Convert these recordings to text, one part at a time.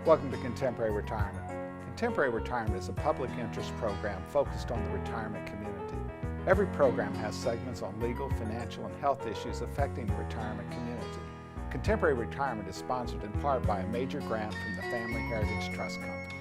Welcome to Contemporary Retirement. Contemporary Retirement is a public interest program focused on the retirement community. Every program has segments on legal, financial, and health issues affecting the retirement community. Contemporary Retirement is sponsored in part by a major grant from the Family Heritage Trust Company.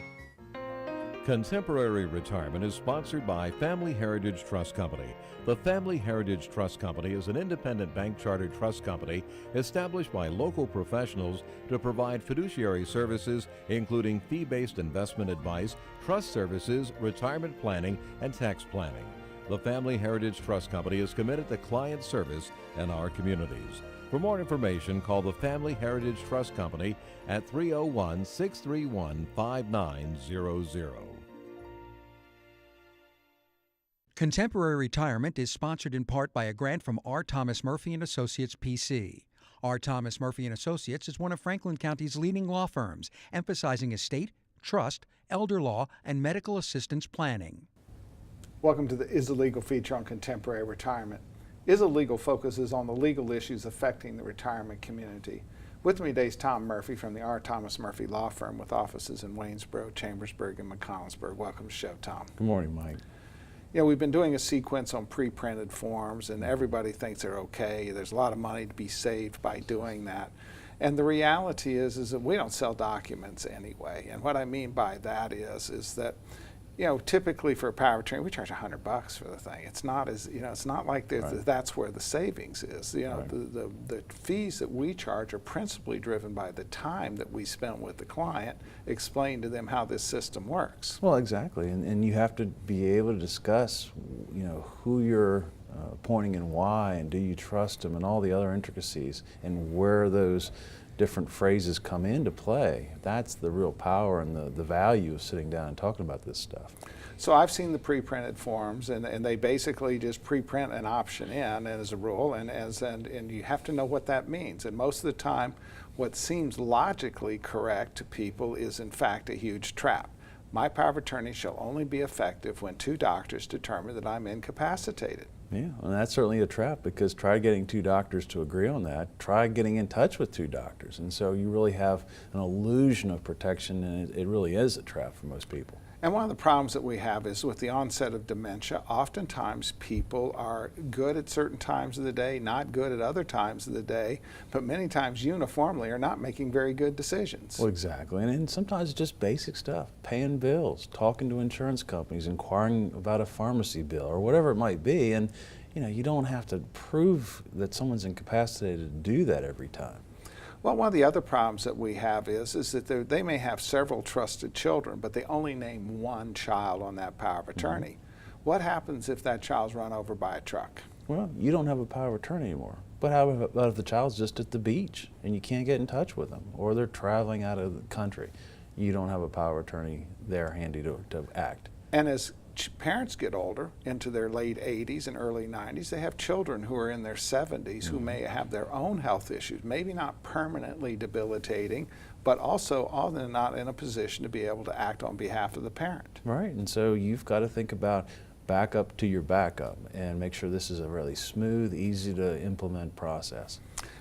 Contemporary Retirement is sponsored by Family Heritage Trust Company. The Family Heritage Trust Company is an independent bank chartered trust company established by local professionals to provide fiduciary services including fee-based investment advice, trust services, retirement planning, and tax planning. The Family Heritage Trust Company is committed to client service in our communities. For more information, call the Family Heritage Trust Company at 301-631-5900. Contemporary Retirement is sponsored in part by a grant from R. Thomas Murphy & Associates, P.C. R. Thomas Murphy & Associates is one of Franklin County's leading law firms, emphasizing estate, trust, elder law, and medical assistance planning. Welcome to the Is It Legal feature on Contemporary Retirement. Is It Legal focuses on the legal issues affecting the retirement community. With me today is Tom Murphy from the R. Thomas Murphy Law Firm with offices in Waynesboro, Chambersburg, and McConnellsburg. Welcome to the show, Tom. Good morning, Mike. You know, we've been doing a sequence on pre-printed forms, and everybody thinks they're okay. There's a lot of money to be saved by doing that. And the reality is that we don't sell documents anyway. And what I mean by that is that, you know, typically for a power of attorney, we charge $100 for the thing. It's not as, you know, it's not like Right. that's where the savings is. You know, Right. the fees that we charge are principally driven by the time that we spent with the client, explain to them how this system works. Well, exactly, and you have to be able to discuss, you know, who you're appointing and why, and do you trust them, and all the other intricacies, and where those different phrases come into play. That's the real power and the value of sitting down and talking about this stuff. So I've seen the pre-printed forms, and they basically just pre-print an option in as a rule, and you have to know what that means. And most of the time, what seems logically correct to people is in fact a huge trap. My power of attorney shall only be effective when two doctors determine that I'm incapacitated. Yeah, and that's certainly a trap, because try getting two doctors to agree on that. Try getting in touch with two doctors, and so you really have an illusion of protection, and it really is a trap for most people. And one of the problems that we have is with the onset of dementia, oftentimes people are good at certain times of the day, not good at other times of the day, but many times uniformly are not making very good decisions. Well, exactly, and sometimes it's just basic stuff, paying bills, talking to insurance companies, inquiring about a pharmacy bill, or whatever it might be, and you know, you don't have to prove that someone's incapacitated to do that every time. Well, one of the other problems that we have is that they may have several trusted children, but they only name one child on that power of attorney. What happens if that child's run over by a truck? Well, you don't have a power of attorney anymore. But how about if the child's just at the beach and you can't get in touch with them, or they're traveling out of the country? You don't have a power of attorney there handy to act. And as parents get older, into their late 80s and early 90s, they have children who are in their 70s who may have their own health issues, maybe not permanently debilitating, but also often not in a position to be able to act on behalf of the parent. Right, and so you've got to think about backup to your backup and make sure this is a really smooth, easy to implement process.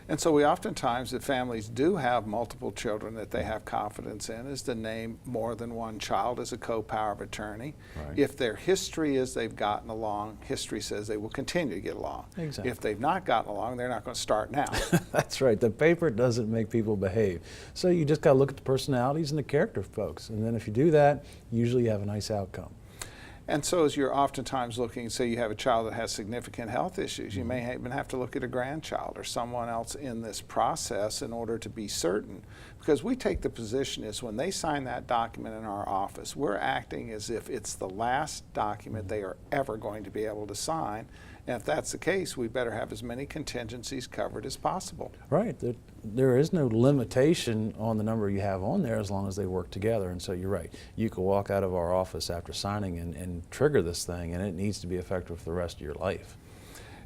And so we oftentimes, if families do have multiple children that they have confidence in, is to name more than one child as a co-power of attorney. Right. If their history is they've gotten along, history says they will continue to get along. Exactly. If they've not gotten along, they're not going to start now. That's right. The paper doesn't make people behave. So you just got to look at the personalities and the character of folks. And then if you do that, usually you have a nice outcome. And so as you're oftentimes looking, say you have a child that has significant health issues, you may even have to look at a grandchild or someone else in this process in order to be certain. Because we take the position is when they sign that document in our office, we're acting as if it's the last document they are ever going to be able to sign. And if that's the case, we better have as many contingencies covered as possible. Right. There is no limitation on the number you have on there as long as they work together. And so you're right. You could walk out of our office after signing and trigger this thing, and it needs to be effective for the rest of your life.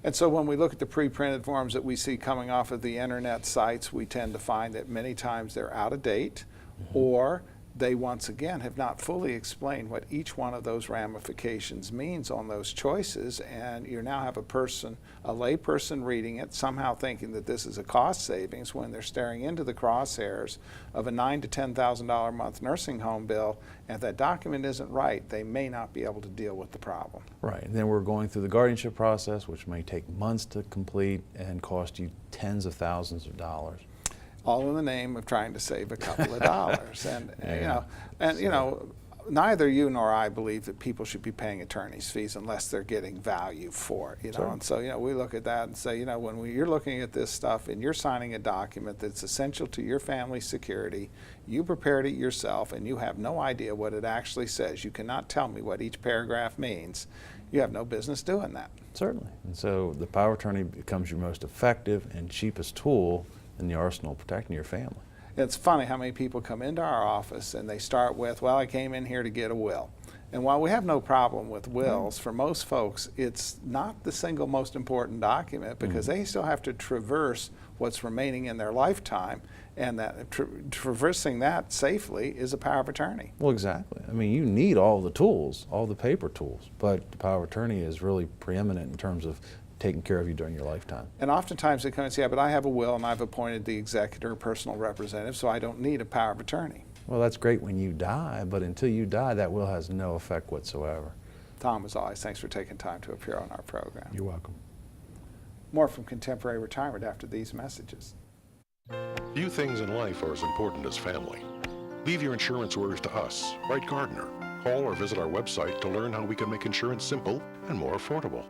And so when we look at the pre-printed forms that we see coming off of the internet sites, we tend to find that many times they're out of date, or they once again have not fully explained what each one of those ramifications means on those choices, and you now have a layperson reading it, somehow thinking that this is a cost savings when they're staring into the crosshairs of a $9,000 to $10,000 a month nursing home bill, and if that document isn't right, they may not be able to deal with the problem. Right, and then we're going through the guardianship process, which may take months to complete and cost you tens of thousands of dollars. All in the name of trying to save a couple of dollars. And Yeah. you know, neither you nor I believe that people should be paying attorney's fees unless they're getting value for it. Sure. And so we look at that and say, when you're looking at this stuff and you're signing a document that's essential to your family's security, you prepared it yourself and you have no idea what it actually says. You cannot tell me what each paragraph means. You have no business doing that. Certainly, and so the power of attorney becomes your most effective and cheapest tool in the arsenal of protecting your family. It's funny how many people come into our office and they start with, well, I came in here to get a will. And while we have no problem with wills, for most folks, it's not the single most important document because they still have to traverse what's remaining in their lifetime, and that traversing that safely is a power of attorney. Well, exactly. I mean, you need all the tools, all the paper tools, but the power of attorney is really preeminent in terms of taking care of you during your lifetime. And oftentimes they come and say, yeah, but I have a will and I've appointed the executor or personal representative, so I don't need a power of attorney. Well, that's great when you die, but until you die, that will has no effect whatsoever. Tom, as always, thanks for taking time to appear on our program. You're welcome. More from Contemporary Retirement after these messages. Few things in life are as important as family. Leave your insurance orders to us. Write Gardner. Call or visit our website to learn how we can make insurance simple and more affordable.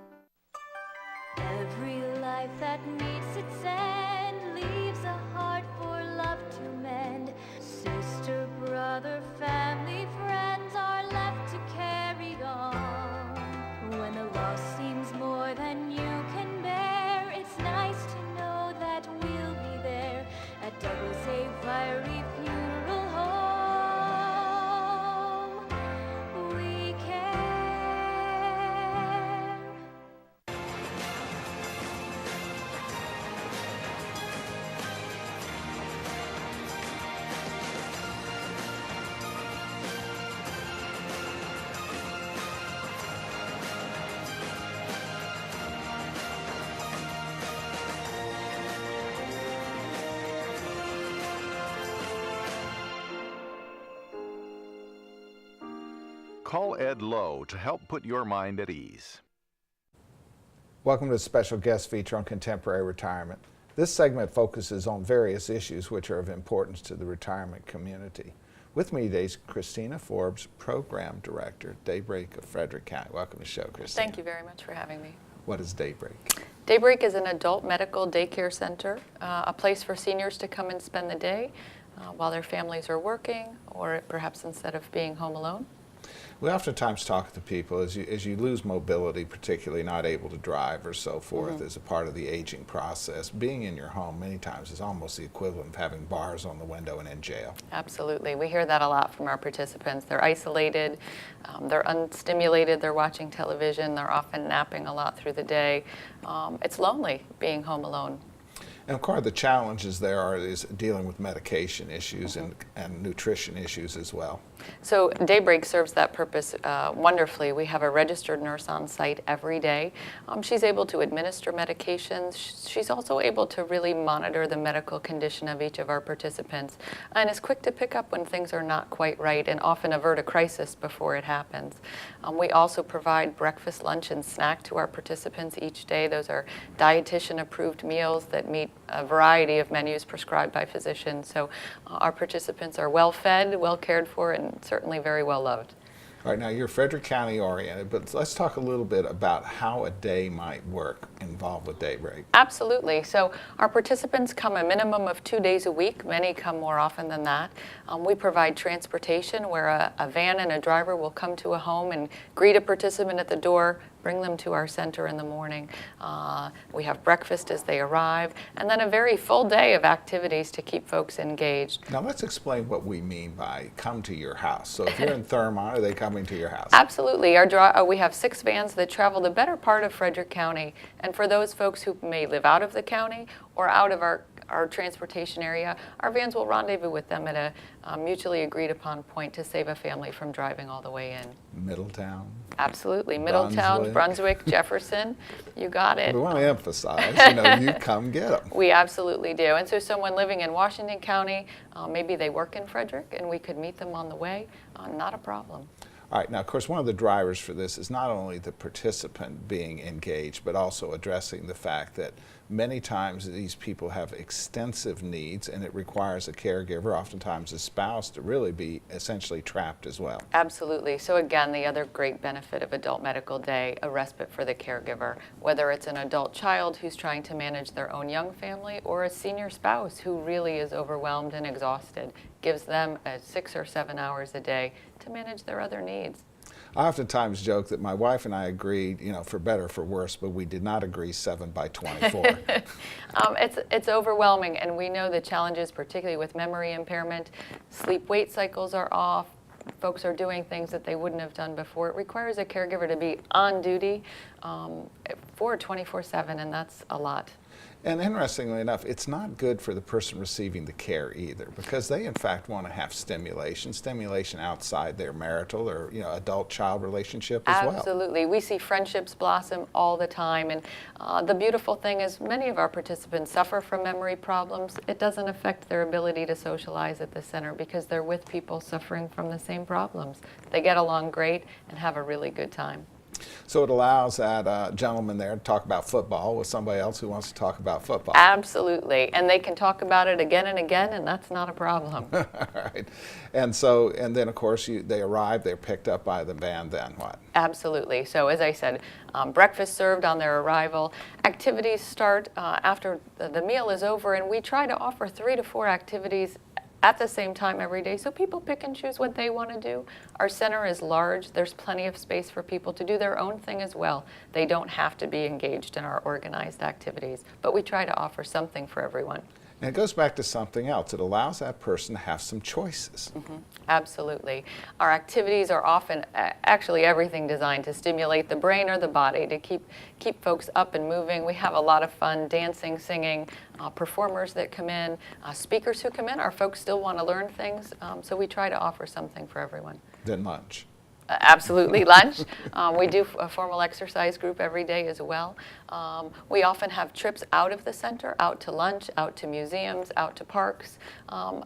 Every life that meets its end leaves a heart for love to mend. Sister, brother, family, friends are left to carry on. When the loss seems more than you can bear, it's nice to know that we'll be there at Douglas A. Fiery Funeral Home. We care. Call Ed Lowe to help put your mind at ease. Welcome to the special guest feature on Contemporary Retirement. This segment focuses on various issues which are of importance to the retirement community. With me today is Christina Forbes, Program Director, Daybreak of Frederick County. Welcome to the show, Christina. Thank you very much for having me. What is Daybreak? Daybreak is an adult medical daycare center, a place for seniors to come and spend the day while their families are working, or perhaps instead of being home alone. We oftentimes talk to people as you lose mobility, particularly not able to drive or so forth, as a part of the aging process. Being in your home many times is almost the equivalent of having bars on the window and in jail. Absolutely. We hear that a lot from our participants. They're isolated, they're unstimulated, they're watching television, they're often napping a lot through the day. It's lonely being home alone. And of course, the challenges there is dealing with medication issues and nutrition issues as well. So Daybreak serves that purpose wonderfully. We have a registered nurse on site every day. She's able to administer medications. She's also able to really monitor the medical condition of each of our participants and is quick to pick up when things are not quite right and often avert a crisis before it happens. We also provide breakfast, lunch, and snack to our participants each day. Those are dietitian-approved meals that meet a variety of menus prescribed by physicians. So our participants are well fed, well cared for, and certainly very well loved. All right, now you're Frederick County oriented, but let's talk a little bit about how a day might work involved with Daybreak. Absolutely. So our participants come a minimum of 2 days a week. Many come more often than that. We provide transportation where a van and a driver will come to a home and greet a participant at the door, bring them to our center in the morning. We have breakfast as they arrive, and then a very full day of activities to keep folks engaged. Now let's explain what we mean by come to your house. So if you're in Thurmont, are they coming to your house? Absolutely. We have 6 vans that travel the better part of Frederick County, and for those folks who may live out of the county or out of our our transportation area, our vans will rendezvous with them at a mutually agreed upon point to save a family from driving all the way in. Middletown. Absolutely. Middletown, Brunswick, Jefferson, you got it. We want to emphasize, you come get them. We absolutely do. And so someone living in Washington County, maybe they work in Frederick, and we could meet them on the way, not a problem. All right, now of course one of the drivers for this is not only the participant being engaged, but also addressing the fact that many times these people have extensive needs and it requires a caregiver, oftentimes a spouse, to really be essentially trapped as well. Absolutely. So again, the other great benefit of Adult Medical Day, a respite for the caregiver, whether it's an adult child who's trying to manage their own young family or a senior spouse who really is overwhelmed and exhausted, gives them 6 or 7 hours a day to manage their other needs. I oftentimes joke that my wife and I agreed, for better or for worse, but we did not agree 7 by 24. It's overwhelming, and we know the challenges, particularly with memory impairment. Sleep-wake cycles are off. Folks are doing things that they wouldn't have done before. It requires a caregiver to be on duty for 24/7, and that's a lot. And interestingly enough, it's not good for the person receiving the care either, because they in fact want to have stimulation outside their marital or adult-child relationship as well. Absolutely. We see friendships blossom all the time, and the beautiful thing is many of our participants suffer from memory problems. It doesn't affect their ability to socialize at the center because they're with people suffering from the same problems. They get along great and have a really good time. So it allows that gentleman there to talk about football with somebody else who wants to talk about football. Absolutely. And they can talk about it again and again, and that's not a problem. Right. And then of course they arrive, they're picked up by the van, then what? Absolutely. So as I said, breakfast served on their arrival. Activities start after the meal is over, and we try to offer 3 to 4 activities at the same time every day, so people pick and choose what they want to do. Our center is large. There's plenty of space for people to do their own thing as well. They don't have to be engaged in our organized activities, but we try to offer something for everyone. And it goes back to something else. It allows that person to have some choices. Mm-hmm. Absolutely. Our activities are often actually everything designed to stimulate the brain or the body, to keep folks up and moving. We have a lot of fun dancing, singing, performers that come in, speakers who come in. Our folks still want to learn things, so we try to offer something for everyone. Then lunch. Absolutely, lunch. We do a formal exercise group every day as well. We often have trips out of the center, out to lunch, out to museums, out to parks,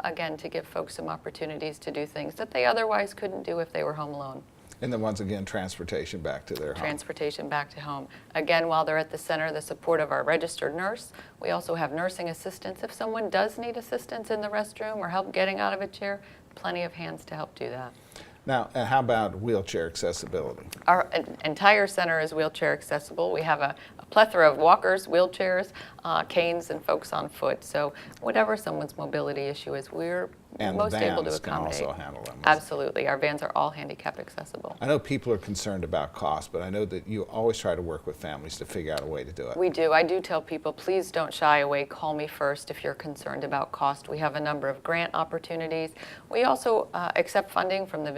again, to give folks some opportunities to do things that they otherwise couldn't do if they were home alone. And then once again, transportation back to their home. Transportation back to home. Again, while they're at the center, the support of our registered nurse. We also have nursing assistants. If someone does need assistance in the restroom or help getting out of a chair, plenty of hands to help do that. Now, how about wheelchair accessibility? Our entire center is wheelchair accessible. We have a plethora of walkers, wheelchairs, canes, and folks on foot. So whatever someone's mobility issue is, we're most able to accommodate. And the vans can also handle them. Absolutely. Our vans are all handicap accessible. I know people are concerned about cost, but I know that you always try to work with families to figure out a way to do it. We do. I do tell people, please don't shy away. Call me first if you're concerned about cost. We have a number of grant opportunities. We also accept funding from the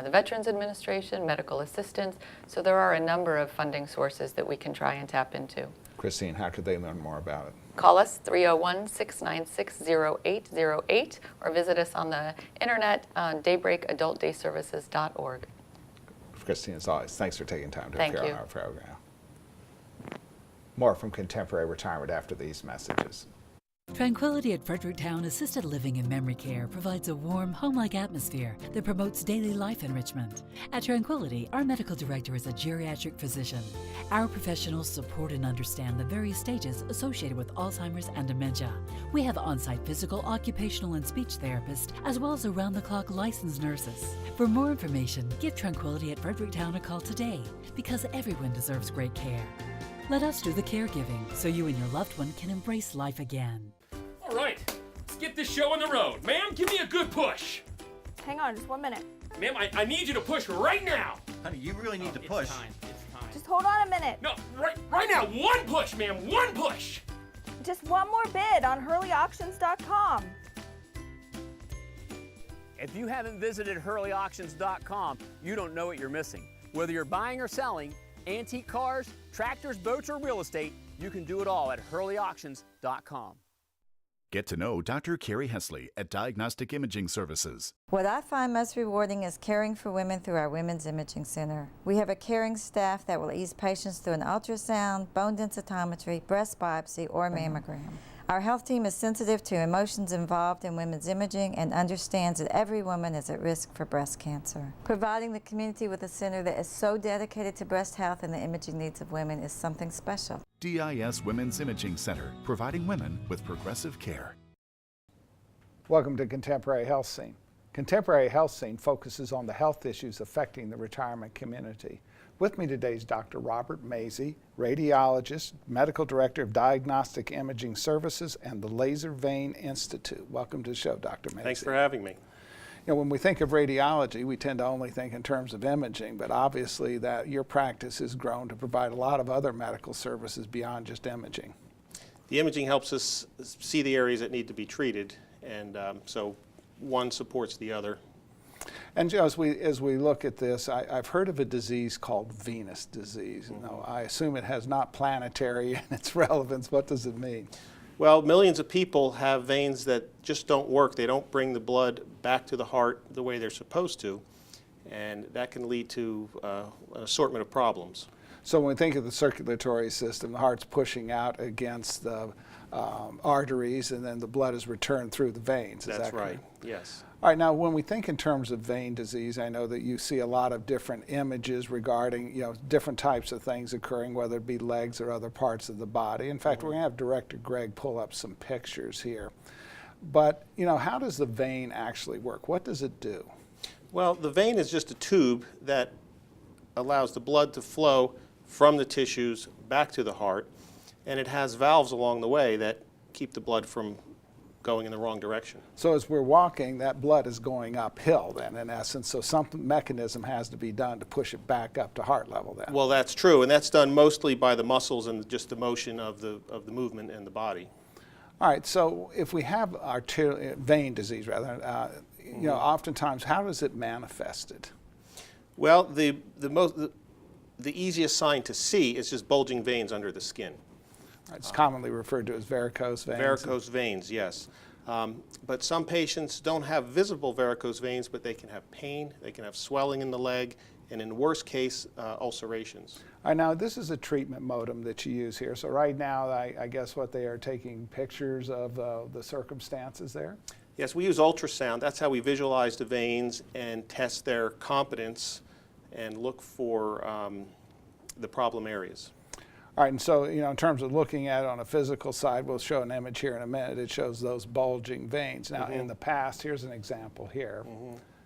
Veterans Administration, medical assistance. So there are a number of funding sources that we can try and tap into. Christine, how could they learn more about it? Call us 301-696-0808 or visit us on the internet on daybreakadultdayservices.org. Christine, as always, thanks for taking time to Thank appear you. on our program. More from Contemporary Retirement after these messages. Tranquility at Fredericktown Assisted Living and Memory Care provides a warm, home-like atmosphere that promotes daily life enrichment. At Tranquility, our medical director is a geriatric physician. Our professionals support and understand the various stages associated with Alzheimer's and dementia. We have on-site physical, occupational, and speech therapists, as well as around-the-clock licensed nurses. For more information, give Tranquility at Fredericktown a call today, because everyone deserves great care. Let us do the caregiving so you and your loved one can embrace life again. All right, let's get this show on the road. Ma'am, give me a good push. Hang on, just 1 minute. Ma'am, I need you to push right now. Honey, you really need to push. It's time. Just hold on a minute. No, right now. One push, ma'am. One push. Just one more bid on HurleyAuctions.com. If you haven't visited HurleyAuctions.com, you don't know what you're missing. Whether you're buying or selling, antique cars, tractors, boats, or real estate, you can do it all at HurleyAuctions.com. Get to know Dr. Carrie Hesley at Diagnostic Imaging Services. What I find most rewarding is caring for women through our Women's Imaging Center. We have a caring staff that will ease patients through an ultrasound, bone densitometry, breast biopsy, or mammogram. Our health team is sensitive to emotions involved in women's imaging and understands that every woman is at risk for breast cancer. Providing the community with a center that is so dedicated to breast health and the imaging needs of women is something special. DIS Women's Imaging Center, providing women with progressive care. Welcome to Contemporary Health Scene. Contemporary Health Scene focuses on the health issues affecting the retirement community. With me today is Dr. Robert Mazie, radiologist, medical director of Diagnostic Imaging Services and the Laser Vein Institute. Welcome to the show, Dr. Mazie. Thanks for having me. You know, when we think of radiology, we tend to only think in terms of imaging, but obviously that your practice has grown to provide a lot of other medical services beyond just imaging. The imaging helps us see the areas that need to be treated, and so one supports the other. And Joe, as we look at this, I've heard of a disease called venous disease. You know, I assume it has not planetary in its relevance. What does it mean? Well, millions of people have veins that just don't work. They don't bring the blood back to the heart the way they're supposed to, and that can lead to an assortment of problems. So when we think of the circulatory system, the heart's pushing out against the arteries, and then the blood is returned through the veins. Is That's that right, correct? yes. All right, now when we think in terms of vein disease, I know that you see a lot of different images regarding, you know, different types of things occurring, whether it be legs or other parts of the body. In fact, we're going to have Director Greg pull up some pictures here. But, you know, how does the vein actually work? What does it do? Well, the vein is just a tube that allows the blood to flow from the tissues back to the heart, and it has valves along the way that keep the blood from going in the wrong direction. So as we're walking, that blood is going uphill then, in essence, so some mechanism has to be done to push it back up to heart level then. Well, that's true, and that's done mostly by the muscles and just the motion of the movement in the body. All right, so if we have vein disease, rather, you know, oftentimes, how is it manifested? Well, the easiest sign to see is just bulging veins under the skin. It's commonly referred to as varicose veins. Varicose veins, yes. But some patients don't have visible varicose veins, but they can have pain, they can have swelling in the leg, and in worst case, ulcerations. All right, now this is a treatment modem that you use here. So right now, I guess what they are taking pictures of the circumstances there? Yes, we use ultrasound. That's how we visualize the veins and test their competence and look for the problem areas. All right, and so, you know, in terms of looking at it on a physical side, we'll show an image here in a minute. It shows those bulging veins. Now, in the past, here's an example here.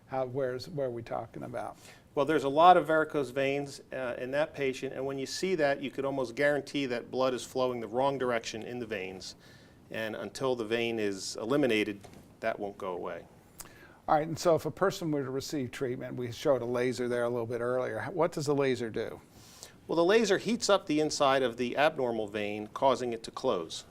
Where are we talking about? Well, there's a lot of varicose veins in that patient, and when you see that, you could almost guarantee that blood is flowing the wrong direction in the veins, and until the vein is eliminated, that won't go away. All right, and so if a person were to receive treatment, we showed a laser there a little bit earlier. What does the laser do? Well, the laser heats up the inside of the abnormal vein, causing it to close.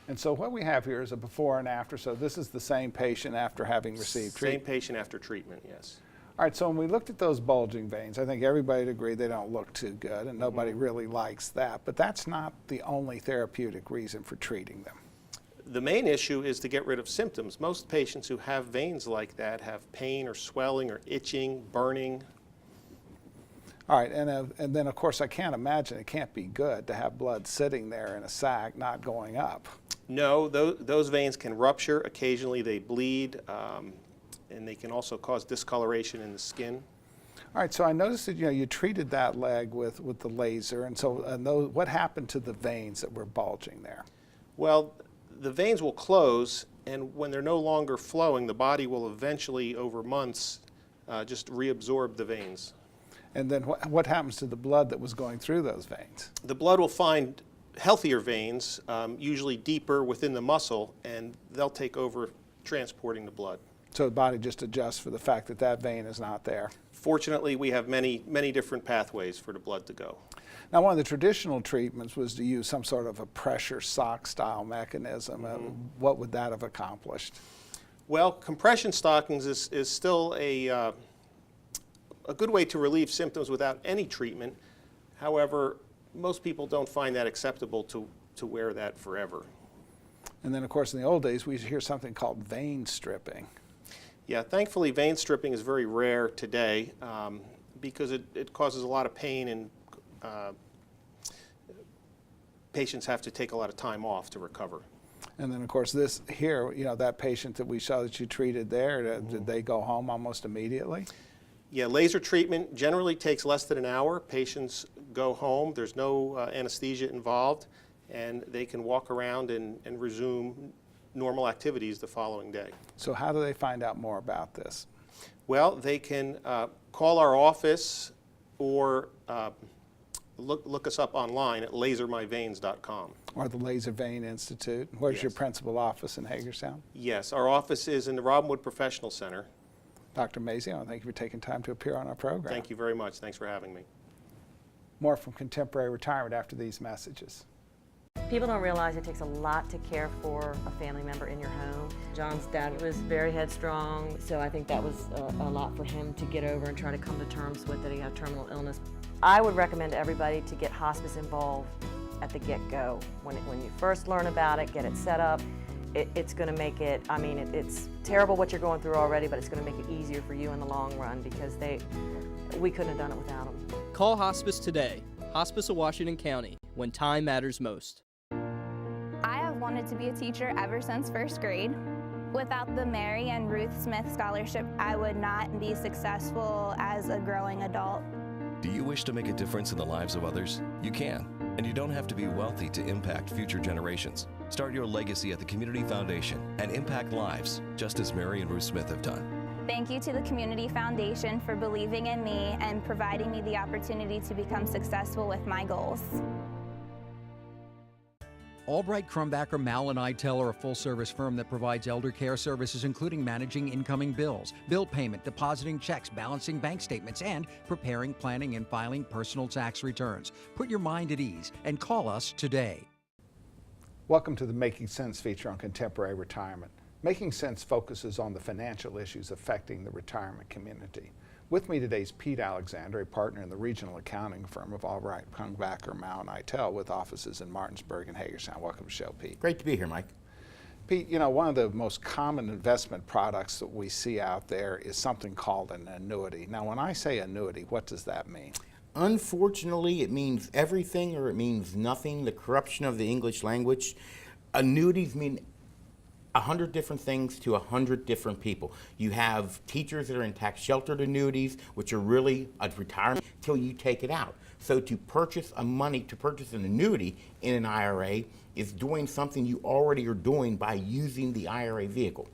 And so what we have here is a before and after. So this is the same patient after having received treatment? Same patient after treatment, yes. All right, so when we looked at those bulging veins, I think everybody would agree they don't look too good, and nobody really likes that. But that's not the only therapeutic reason for treating them. The main issue is to get rid of symptoms. Most patients who have veins like that have pain or swelling or itching, burning. All right, and then of course I can't imagine it can't be good to have blood sitting there in a sac not going up. No, those veins can rupture. Occasionally they bleed, and they can also cause discoloration in the skin. All right, so I noticed that you treated that leg with the laser, and so what happened to the veins that were bulging there? Well, the veins will close, and when they're no longer flowing, the body will eventually, over months, just reabsorb the veins. And then what happens to the blood that was going through those veins? The blood will find healthier veins, usually deeper within the muscle, and they'll take over transporting the blood. So the body just adjusts for the fact that that vein is not there. Fortunately, we have many different pathways for the blood to go. Now, one of the traditional treatments was to use some sort of a pressure sock style mechanism. What would that have accomplished? Well, compression stockings is still a good way to relieve symptoms without any treatment. However, most people don't find that acceptable to wear that forever. And then, of course, in the old days, we used to hear something called vein stripping. Yeah, thankfully vein stripping is very rare today because it causes a lot of pain, and patients have to take a lot of time off to recover. And then, of course, this here, that patient that we saw that you treated there, did they go home almost immediately? Yeah, laser treatment generally takes less than an hour. Patients go home. There's no anesthesia involved, and they can walk around and resume normal activities the following day. So how do they find out more about this? Well, they can call our office or look us up online at lasermyveins.com. Or the Laser Vein Institute. Where's Yes. your principal office in Hagerstown? Yes, our office is in the Robinwood Professional Center. Dr. Mazio, thank you for taking time to appear on our program. Thank you very much. Thanks for having me. More from Contemporary Retirement after these messages. People don't realize it takes a lot to care for a family member in your home. John's dad was very headstrong, so I think that was a lot for him to get over and try to come to terms with that he had terminal illness. I would recommend everybody to get hospice involved at the get-go. When you first learn about it, get it set up. It's going to make it, it's terrible what you're going through already, but it's going to make it easier for you in the long run because we couldn't have done it without them. Call Hospice today. Hospice of Washington County, when time matters most. I have wanted to be a teacher ever since first grade. Without the Mary and Ruth Smith Scholarship, I would not be successful as a growing adult. Do you wish to make a difference in the lives of others? You can, and you don't have to be wealthy to impact future generations. Start your legacy at the Community Foundation and impact lives, just as Mary and Ruth Smith have done. Thank you to the Community Foundation for believing in me and providing me the opportunity to become successful with my goals. Albright Crumbacker Mal and Itel are a full-service firm that provides elder care services including managing incoming bills, bill payment, depositing checks, balancing bank statements, and preparing, planning, and filing personal tax returns. Put your mind at ease and call us today. Welcome to the Making Sense feature on Contemporary Retirement. Making Sense focuses on the financial issues affecting the retirement community. With me today is Pete Alexander, a partner in the regional accounting firm of Albright Crumbacker Mal and Itel with offices in Martinsburg and Hagerstown. Welcome to the show, Pete. Great to be here, Mike. Pete, one of the most common investment products that we see out there is something called an annuity. Now, when I say annuity, what does that mean? Unfortunately, it means everything or it means nothing, the corruption of the English language. Annuities mean 100 different things to 100 different people. You have teachers that are in tax sheltered annuities, which are really a retirement till you take it out. So to purchase an annuity in an IRA is doing something you already are doing by using the IRA vehicle.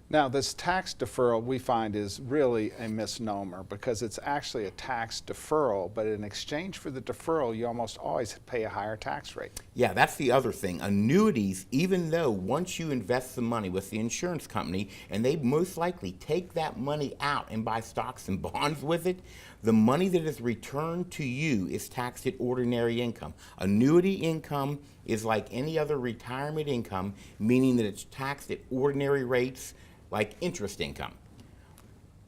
Now, this tax deferral we find is really a misnomer because it's actually a tax deferral, but in exchange for the deferral, you almost always pay a higher tax rate. Yeah, that's the other thing. Annuities, even though once you invest the money with the insurance company and they most likely take that money out and buy stocks and bonds with it, the money that is returned to you is taxed at ordinary income. Annuity income is like any other retirement income, meaning that it's taxed at ordinary rates like interest income.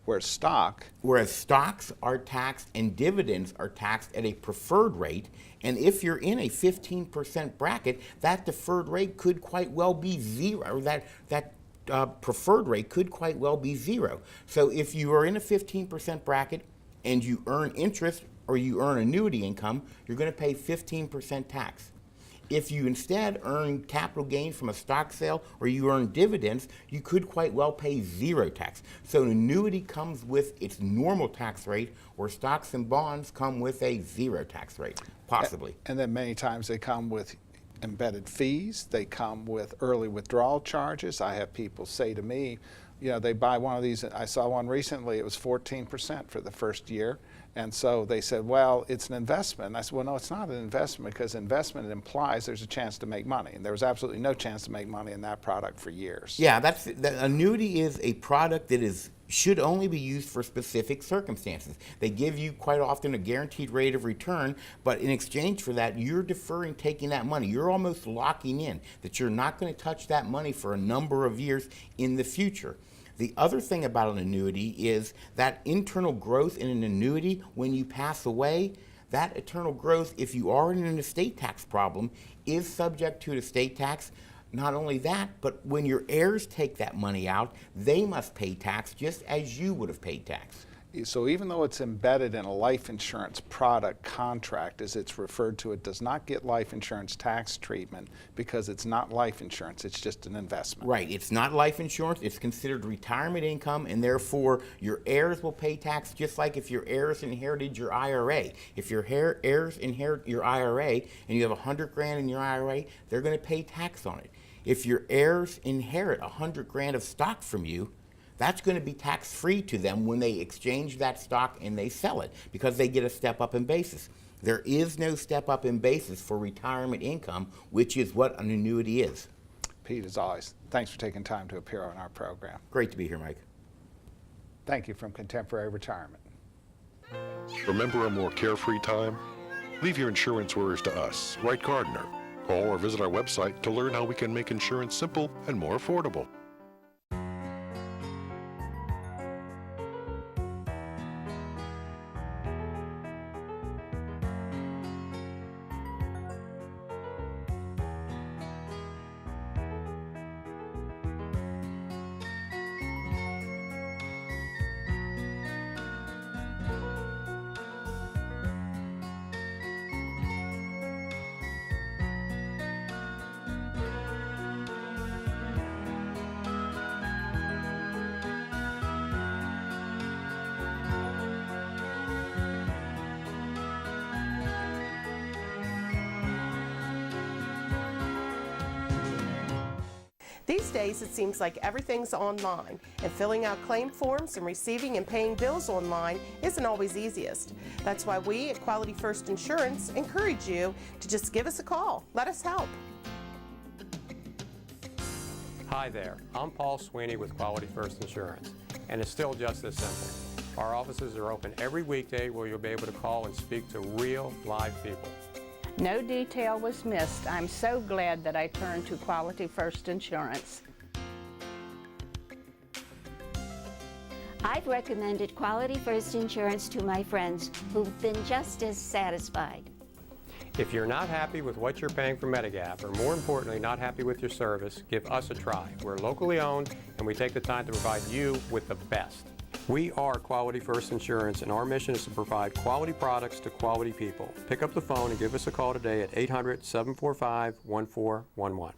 Whereas stocks are taxed and dividends are taxed at a preferred rate, and if you're in a 15% bracket, that deferred rate could quite well be zero, or that preferred rate could quite well be zero. So if you are in a 15% bracket and you earn interest or you earn annuity income, you're going to pay 15% tax. If you instead earn capital gains from a stock sale or you earn dividends, you could quite well pay zero tax. So an annuity comes with its normal tax rate, where stocks and bonds come with a zero tax rate, possibly. And then many times they come with embedded fees. They come with early withdrawal charges. I have people say to me, they buy one of these. I saw one recently, it was 14% for the first year. And so they said, well, it's an investment. And I said, well, no, it's not an investment because investment implies there's a chance to make money. And there was absolutely no chance to make money in that product for years. Yeah, the annuity is a product that should only be used for specific circumstances. They give you quite often a guaranteed rate of return, but in exchange for that, you're deferring taking that money. You're almost locking in that you're not going to touch that money for a number of years in the future. The other thing about an annuity is that internal growth in an annuity, when you pass away, that internal growth, if you are in an estate tax problem, is subject to an estate tax. Not only that, but when your heirs take that money out, they must pay tax just as you would have paid tax. So even though it's embedded in a life insurance product contract, as it's referred to, it does not get life insurance tax treatment because it's not life insurance, it's just an investment. Right, it's not life insurance, it's considered retirement income, and therefore your heirs will pay tax just like if your heirs inherited your IRA. If your heirs inherit your IRA and you have $100,000 in your IRA, they're going to pay tax on it. If your heirs inherit $100,000 of stock from you, that's going to be tax-free to them when they exchange that stock and they sell it because they get a step-up in basis. There is no step-up in basis for retirement income, which is what an annuity is. Pete, as always, thanks for taking time to appear on our program. Great to be here, Mike. Thank you from Contemporary Retirement. Remember a more carefree time? Leave your insurance worries to us, Wright Gardner. Call or visit our website to learn how we can make insurance simple and more affordable. These days, it seems like everything's online, and filling out claim forms and receiving and paying bills online isn't always easiest. That's why we at Quality First Insurance encourage you to just give us a call. Let us help. Hi there, I'm Paul Sweeney with Quality First Insurance, and it's still just this simple. Our offices are open every weekday where you'll be able to call and speak to real, live people. No detail was missed. I'm so glad that I turned to Quality First Insurance. I've recommended Quality First Insurance to my friends who've been just as satisfied. If you're not happy with what you're paying for Medigap, or more importantly, not happy with your service, give us a try. We're locally owned, and we take the time to provide you with the best. We are Quality First Insurance, and our mission is to provide quality products to quality people. Pick up the phone and give us a call today at 800-745-1411.